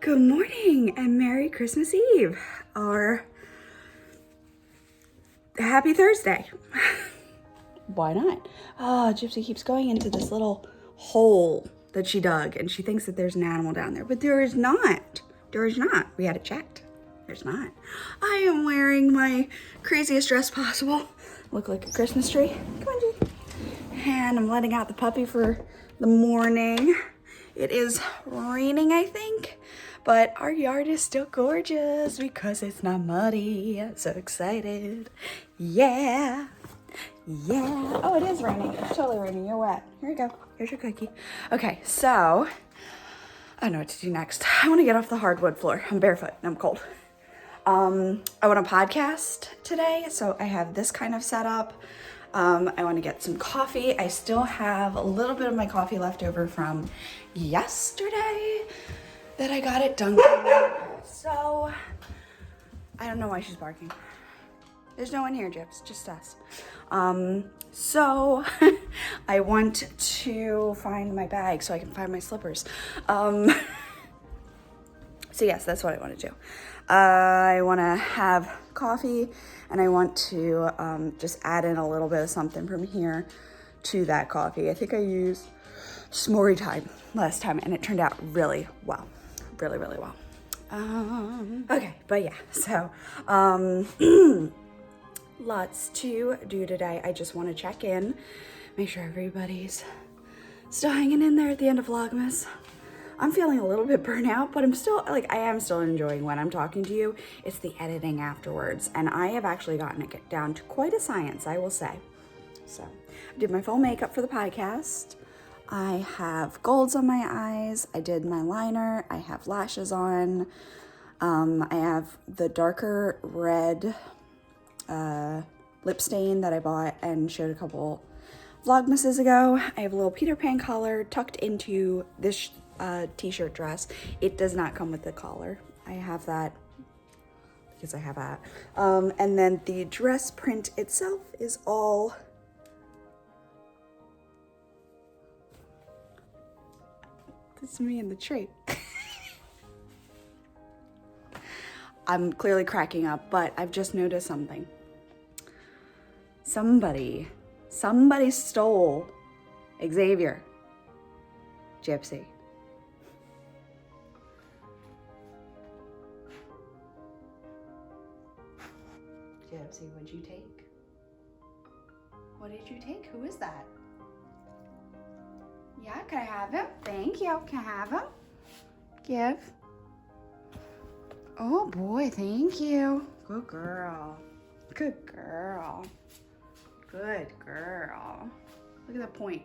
Good morning and Merry Christmas Eve, or Happy Thursday. Why not? Oh, Gypsy keeps going into this little hole that she dug and she thinks that there's an animal down there, but there is not. There is not. We had it checked. There's not. I am wearing my craziest dress possible. Look like a Christmas tree. Come on, G. And I'm letting out the puppy for the morning. It is raining, I think, but our yard is still gorgeous because it's not muddy. I'm so excited. Yeah. Yeah. Oh, it is raining. It's totally raining. You're wet. Here you go. Here's your cookie. Okay, so I don't know what to do next. I want to get off the hardwood floor. I'm barefoot and I'm cold. I want to podcast today, so I have this kind of setup. I want to get some coffee. I still have a little bit of my coffee left over from yesterday that I got at Dunkin'. So I don't know why she's barking. There's no one here, Gyps, just us. So I want to find my bag so I can find my slippers. So yes, that's what I want to do. I want to have coffee and I want to just add in a little bit of something from here to that coffee. I think I used s'more time last time and it turned out really well. Really, really well. Okay, but yeah, so lots to do today. I just want to check in, make sure everybody's still hanging in there at the end of Vlogmas. I'm feeling a little bit burnt out, but I am still enjoying when I'm talking to you. It's the editing afterwards, and I have actually gotten it down to quite a science, I will say. So I did my full makeup for the podcast. I have golds on my eyes. I did my liner. I have lashes on. I have the darker red lip stain that I bought and showed a couple Vlogmases ago. I have a little Peter Pan collar tucked into this t-shirt dress. It does not come with the collar. I have that because I have that. And then the dress print itself is all this is me in the tree. I'm clearly cracking up, but I've just noticed something. Somebody stole Xavier. Gypsy. Gypsy, what'd you take? What did you take? Who is that? Yeah, can I have him? Thank you. Can I have him? Give. Oh boy, thank you. Good girl. Good girl. Good girl. Look at that point.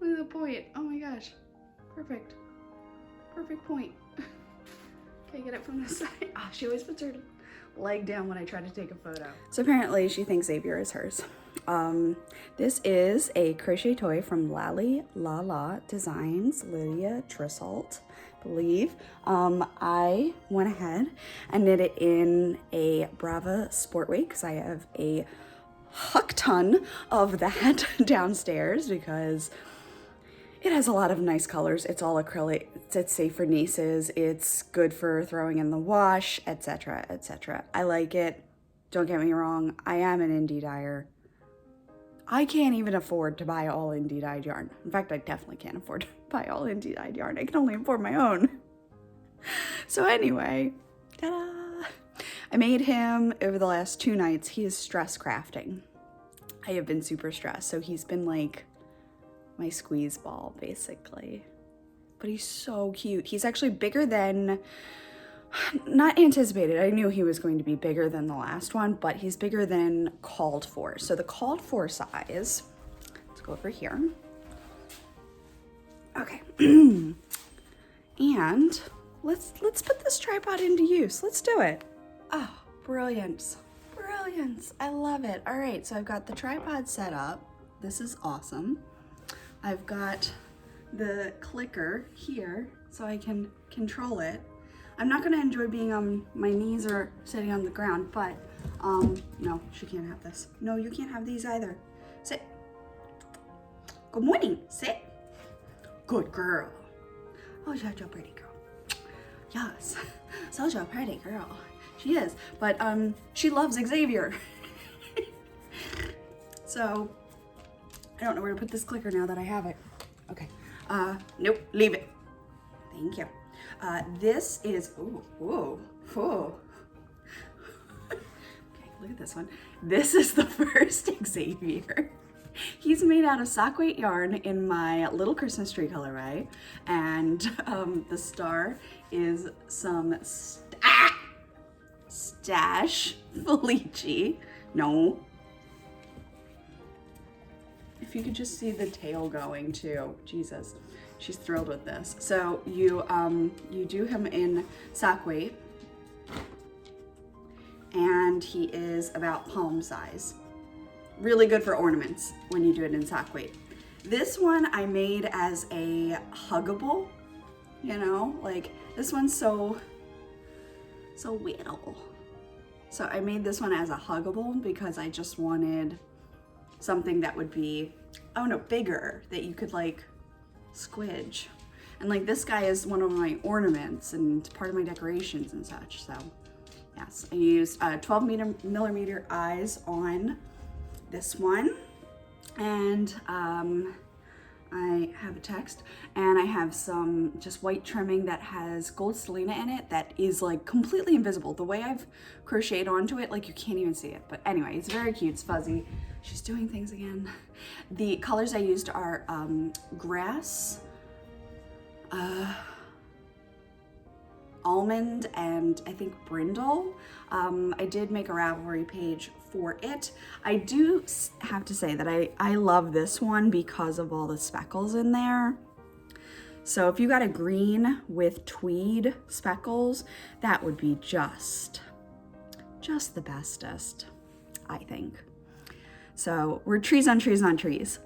Look at the point. Oh my gosh. Perfect. Perfect point. Can I get it from this side? Oh, she always puts her leg down when I try to take a photo. So apparently she thinks Xavier is hers. This is a crochet toy from Lally La La Designs, Lydia Trisselt, I believe. I went ahead and knit it in a Brava Sport Weight because I have a huck ton of that downstairs because it has a lot of nice colors. It's all acrylic. It's safe for nieces. It's good for throwing in the wash, etc., etc. I like it. Don't get me wrong. I am an indie dyer. I can't even afford to buy all indie dyed yarn. In fact, I definitely can't afford to buy all indie dyed yarn. I can only afford my own. So anyway, ta-da! I made him over the last 2 nights. He is stress crafting. I have been super stressed. So he's been like my squeeze ball, basically. But he's so cute. He's actually bigger than, not anticipated. I knew he was going to be bigger than the last one, but he's bigger than called for. So the called for size, let's go over here. Okay. And let's put this tripod into use. Let's do it. Oh, brilliance. Brilliance. I love it. All right, so I've got the tripod set up. This is awesome. I've got the clicker here so I can control it. I'm not gonna enjoy being on my knees or sitting on the ground, but no, she can't have this. No, you can't have these either. Sit. Good morning, sit. Good girl. Oh, such a pretty girl. Yes, such a pretty girl. She is, but she loves Xavier. So I don't know where to put this clicker now that I have it. Okay, nope, leave it. Thank you. This is, ooh. Okay, look at this one. This is the first Xavier. He's made out of sock weight yarn in my little Christmas tree colorway, and the star is some Stash Felici. No. If you could just see the tail going too, Jesus, she's thrilled with this. So you do him in sock weight, and he is about palm size. Really good for ornaments when you do it in sock weight. This one I made as a huggable, you know, like this one's so little. So I made this one as a huggable because I just wanted something that would be, oh no, bigger, that you could like squidge. And like this guy is one of my ornaments and part of my decorations and such. So yes, I used 12 millimeter eyes on this one, and I have a text, and I have some just white trimming that has gold stellina in it that is like completely invisible. The way I've crocheted onto it, like you can't even see it. But anyway, it's very cute, it's fuzzy. She's doing things again. The colors I used are grass, almond, and I think brindle. I did make a Ravelry page for it. I do have to say that I love this one because of all the speckles in there. So if you got a green with tweed speckles, that would be just the bestest, I think. So we're trees on trees on trees.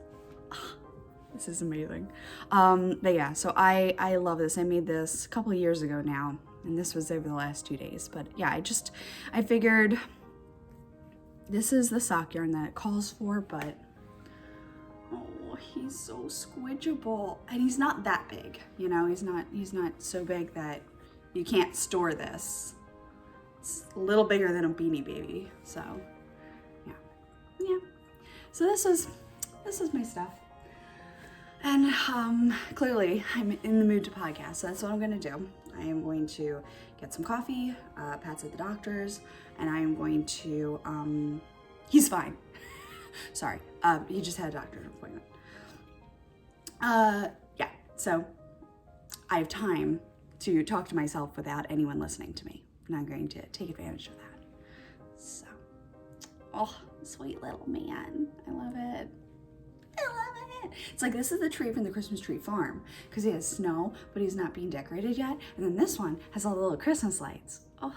This is amazing. But yeah, so I love this. I made this a couple of years ago now, and this was over the last 2 days. But yeah, I figured this is the sock yarn that it calls for, but oh, he's so squidgeable. And he's not that big, you know, he's not so big that you can't store this. It's a little bigger than a Beanie Baby, so yeah. So this is my stuff. And clearly I'm in the mood to podcast, so that's what I'm gonna do. I am going to get some coffee, Pat's at the doctor's, and I am going to, he's fine. Sorry, he just had a doctor's appointment. Yeah, so I have time to talk to myself without anyone listening to me, and I'm going to take advantage of that. So, oh, sweet little man, I love it. I love it. It's like, this is the tree from the Christmas tree farm because he has snow, but he's not being decorated yet. And then this one has all the little Christmas lights. Oh,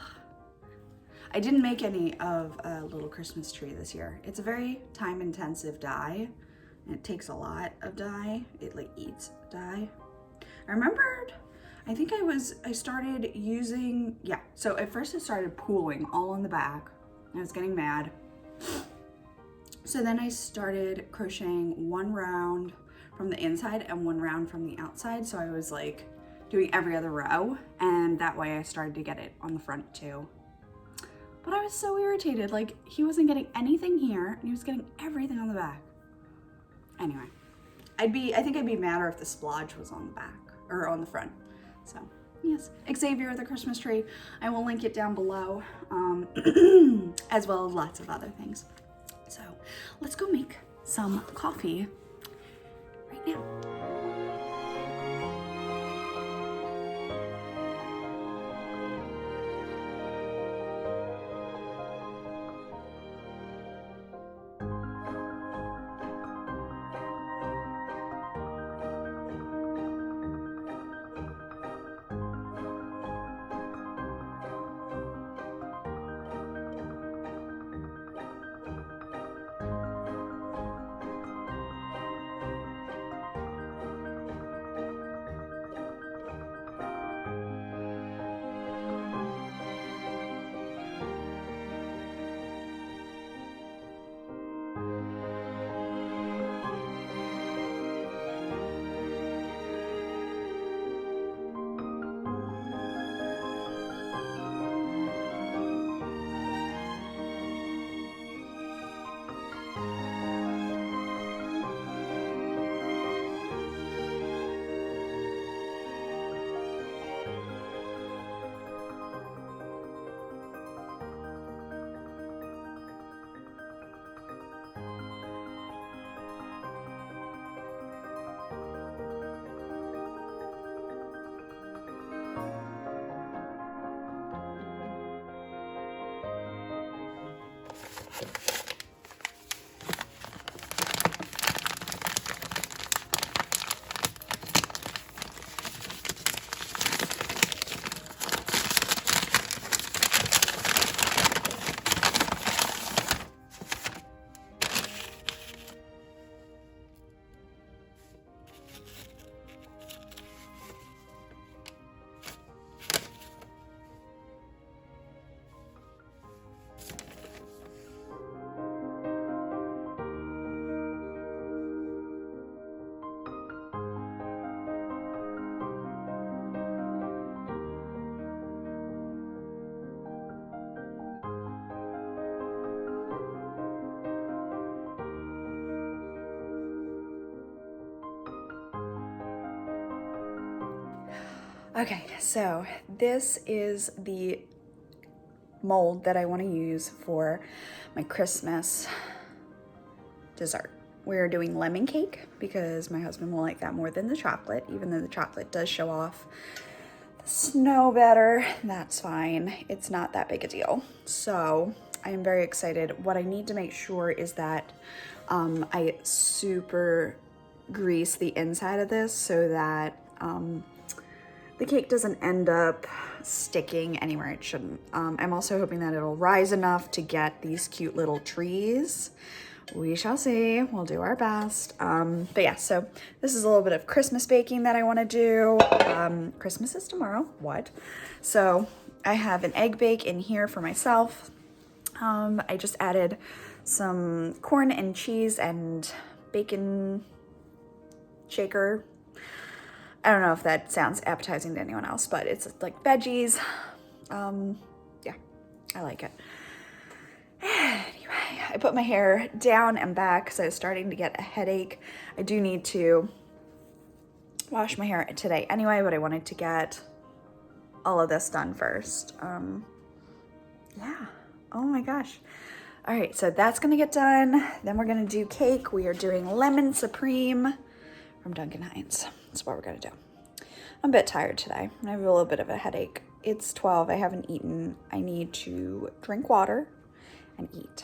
I didn't make any of a little Christmas tree this year. It's a very time intensive dye, and it takes a lot of dye. It like eats dye. I remembered, I think I started using, yeah. So at first it started pooling all on the back. I was getting mad. So then I started crocheting one round from the inside and one round from the outside. So I was like doing every other row, and that way I started to get it on the front too. But I was so irritated, like he wasn't getting anything here and he was getting everything on the back. Anyway, I think I'd be madder if the splodge was on the back or on the front. So yes, Xavier the Christmas tree. I will link it down below, as well as lots of other things. So let's go make some coffee right now. Okay, so this is the mold that I want to use for my Christmas dessert. We're doing lemon cake because my husband will like that more than the chocolate, even though the chocolate does show off the snow better. That's fine. It's not that big a deal. So I am very excited. What I need to make sure is that I super grease the inside of this so that the cake doesn't end up sticking anywhere it shouldn't. I'm also hoping that it'll rise enough to get these cute little trees. We shall see. We'll do our best. But yeah, so this is a little bit of Christmas baking that I want to do. Christmas is tomorrow. What? So I have an egg bake in here for myself. I just added some corn and cheese and bacon shaker. I don't know if that sounds appetizing to anyone else, but it's like veggies. Yeah, I like it. Anyway, I put my hair down and back because I was starting to get a headache. I do need to wash my hair today anyway, but I wanted to get all of this done first. Yeah, oh my gosh. All right, so that's gonna get done. Then we're gonna do cake. We are doing lemon supreme from Duncan Hines. That's what we're gonna do. I'm a bit tired today. I have a little bit of a headache. It's 12, I haven't eaten. I need to drink water and eat.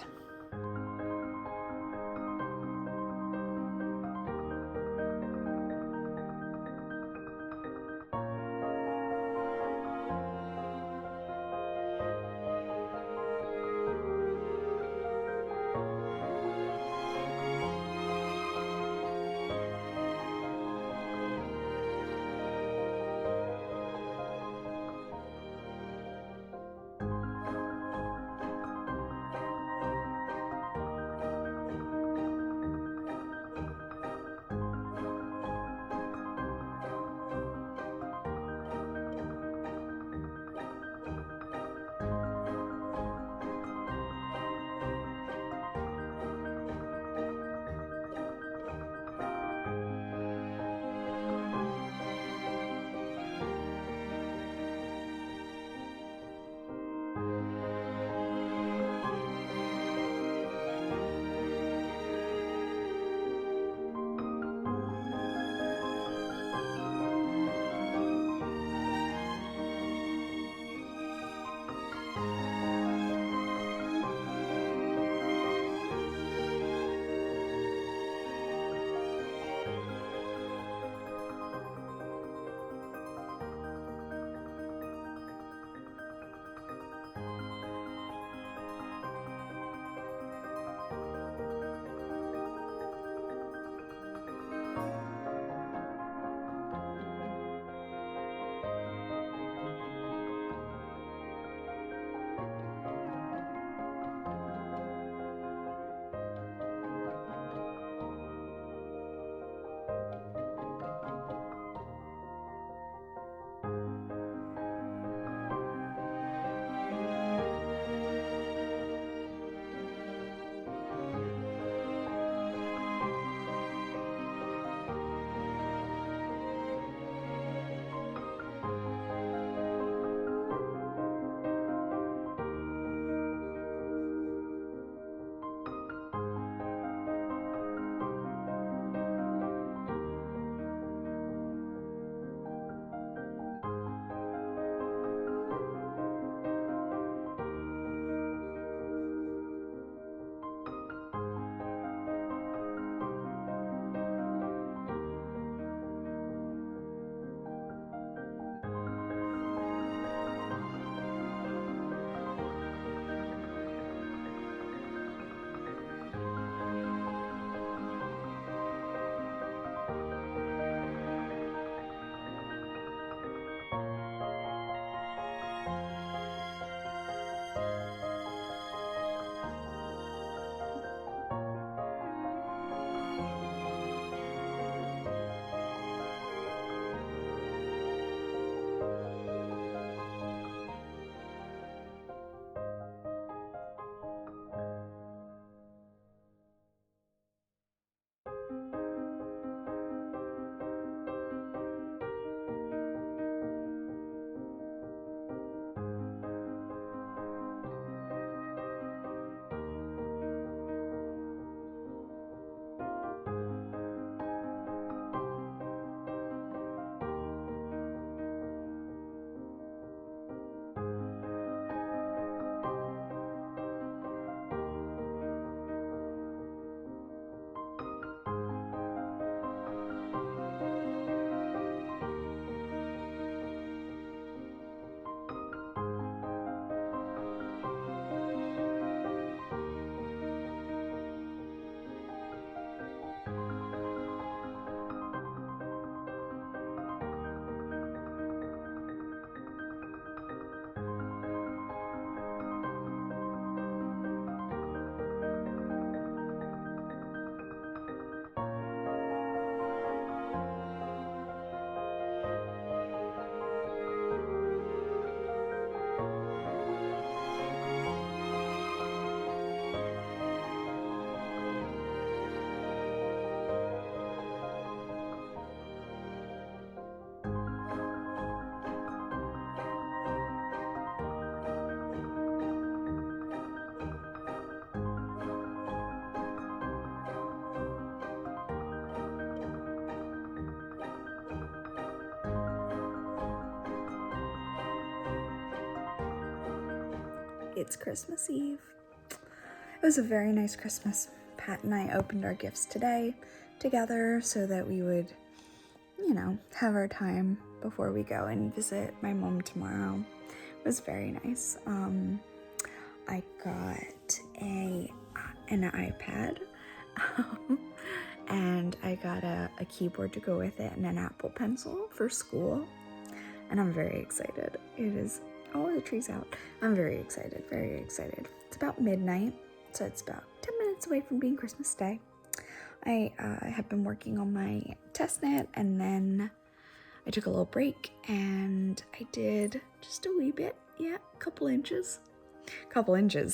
it's Christmas Eve. It was a very nice Christmas. Pat and I opened our gifts today together so that we would, you know, have our time before we go and visit my mom tomorrow. It was very nice. I got an iPad and I got a keyboard to go with it and an Apple Pencil for school. And I'm very excited. It is, oh, the tree's out. I'm very excited, very excited. It's about midnight, so it's about 10 minutes away from being Christmas Day. I have been working on my test net, and then I took a little break and I did just a wee bit, yeah, a couple inches.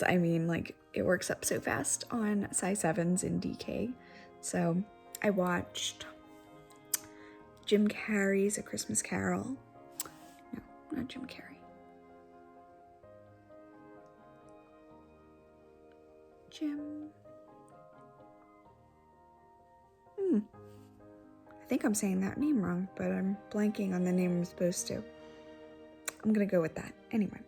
I mean, like, it works up so fast on size 7s in DK. So I watched Jim Carrey's A Christmas Carol. No, not Jim Carrey. I think I'm saying that name wrong, but I'm blanking on the name I'm supposed to. I'm gonna go with that. Anyway.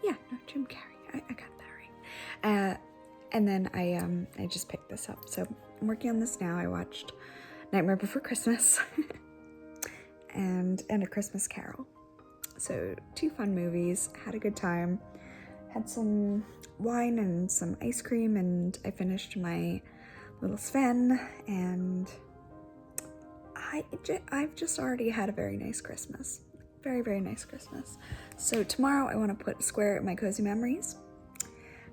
Yeah, no, Jim Carrey. I got that right. And then I just picked this up. So I'm working on this now. I watched Nightmare Before Christmas and A Christmas Carol. So 2 fun movies. Had a good time. Had some wine and some ice cream, and I finished my little Sven, and I've just already had a very nice Christmas. Very, very nice Christmas. So tomorrow I want to put a square at my Cozy Memories,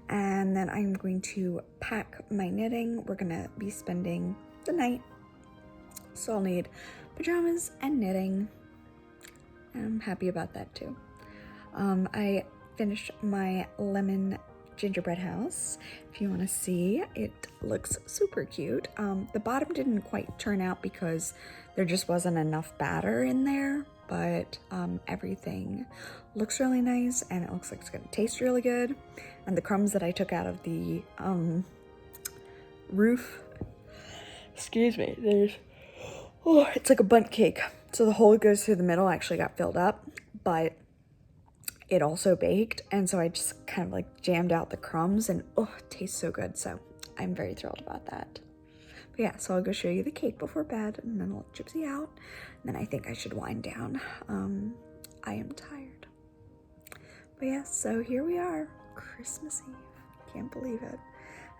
and then I'm going to pack my knitting. We're going to be spending the night, so I'll need pajamas and knitting, and I'm happy about that too. I finished my lemon gingerbread house. If you want to see, it looks super cute. The bottom didn't quite turn out because there just wasn't enough batter in there, but everything looks really nice, and it looks like it's gonna taste really good. And the crumbs that I took out of the roof, excuse me, it's like a bundt cake, so the hole that goes through the middle actually got filled up, but it also baked, and so I just kind of like jammed out the crumbs, and oh, it tastes so good. So I'm very thrilled about that. But yeah, so I'll go show you the cake before bed, and then I'll let Gypsy out, and then I think I should wind down. I am tired. But yeah, so here we are, Christmas Eve. Can't believe it.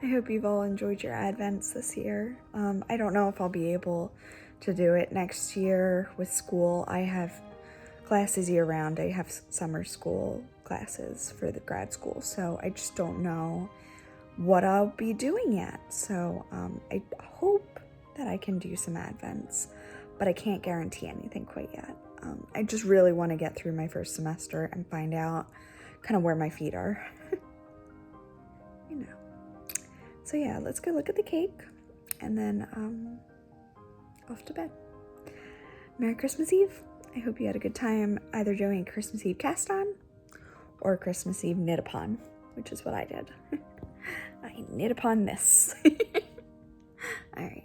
I hope you've all enjoyed your Advents this year. I don't know if I'll be able to do it next year with school. I have classes year-round. I have summer school classes for the grad school, so I just don't know what I'll be doing yet. So I hope that I can do some Advents, but I can't guarantee anything quite yet. I just really want to get through my first semester and find out kind of where my feet are. You know. So yeah, let's go look at the cake, and then off to bed. Merry Christmas Eve. I hope you had a good time either doing a Christmas Eve cast on or Christmas Eve knit upon, which is what I did. I knit upon this. All right.